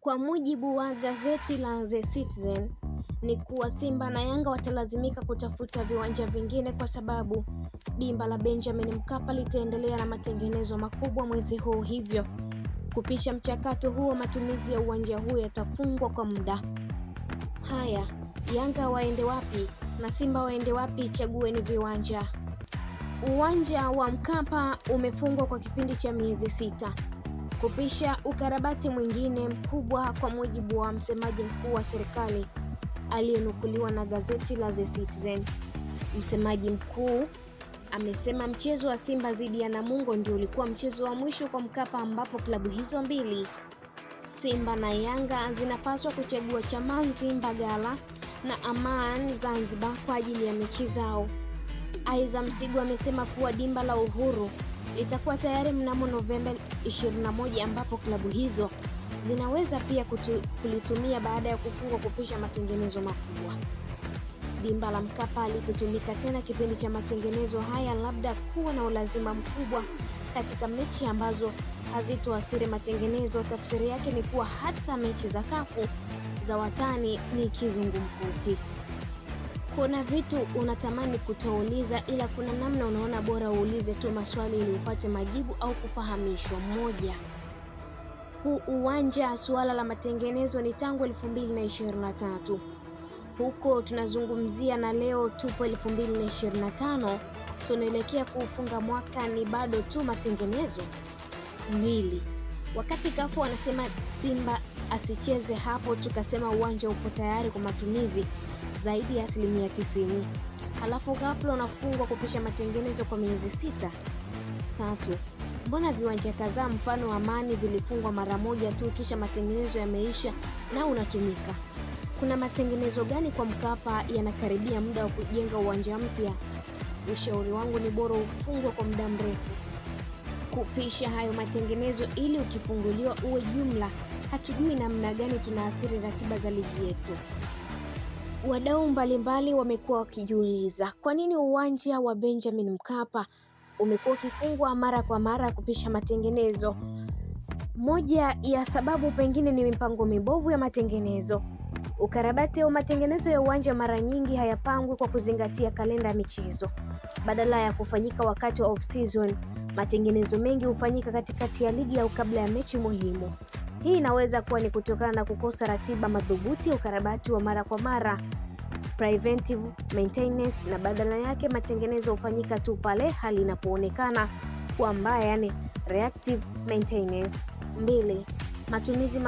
Kwa mujibu wa gazeti la The Citizen ni kuwa Simba na Yanga watalazimika kutafuta viwanja vingine kwa sababu dimba la Benjamin Mkapa litaendelea na matengenezo makubwa mwezi huu, hivyo kupisha mchakato huo matumizi ya uwanja huo yatafungwa kwa muda. Haya, Yanga waende wapi na Simba waende wapi? Chagueni viwanja. Uwanja wa Mkapa umefungwa kwa kipindi cha miezi 6 kupisha ukarabati mwingine mkubwa, kwa mujibu wa msemaji mkuu wa serikali aliyenukuliwa na gazeti la The Citizen. Msemaji mkuu amesema mchezo wa Simba dhidi ya Namungo ndio ulikuwa mchezo wa mwisho kwa Mkapa, ambapo klabu hizo mbili Simba na Yanga zinapaswa kuchagua Chamazi Mbagala na Aman Zanzibar kwa ajili ya mechi zao. Aiza Msigu amesema kuwa dimba la Uhuru litakuwa tayari mnamo Novemba 21, ambapo klabu hizo zinaweza pia kulitumia baada ya kufungwa kupisha matengenezo makubwa. Dimba la Mkapa litatumika tena kipindi cha matengenezo haya, labda kuwa na ulazima mkubwa katika mechi ambazo hazitoathiri matengenezo. Tafsiri yake ni kuwa hata mechi za kafu za watani ni kizungumkuti. Kuna vitu unatamani kutouliza, ila kuna namna unaona bora uulize tu maswali ili upate majibu au kufahamishwa. Moja, huu uwanja suala la matengenezo ni tangu 2023. Huko tunazungumzia na leo tupo 2025, tunaelekea kuufunga mwaka, ni bado tu matengenezo. 2, wakati kafu wanasema Simba asicheze hapo, tukasema uwanja upo tayari kwa matumizi zaidi ya 90%. Halafu ghafla unafungwa kupisha matengenezo kwa miezi 6. 3, mbona viwanja kadhaa mfano Amani vilifungwa mara moja tu kisha matengenezo yameisha na unatumika? Kuna matengenezo gani kwa Mkapa yanakaribia muda wa kujenga uwanja mpya? Ushauri wangu ni bora ufungwe kwa muda mrefu kupisha hayo matengenezo, ili ukifunguliwa uwe jumla. Hatujui namna gani tunaathiri ratiba za ligi yetu. Wadau mbalimbali wamekuwa wakijiuliza kwa nini uwanja wa Benjamin Mkapa umekuwa ukifungwa mara kwa mara kupisha matengenezo. Moja ya sababu pengine ni mipango mibovu ya matengenezo. Ukarabati au matengenezo ya uwanja mara nyingi hayapangwi kwa kuzingatia kalenda ya michezo. Badala ya kufanyika wakati wa off season, matengenezo mengi hufanyika katikati ya ligi au kabla ya mechi muhimu. Hii inaweza kuwa ni kutokana na kukosa ratiba madhubuti ya ukarabati wa mara kwa mara, preventive maintenance, na badala yake matengenezo hufanyika tu pale hali inapoonekana kuwa mbaya, yani reactive maintenance. 2, matumizi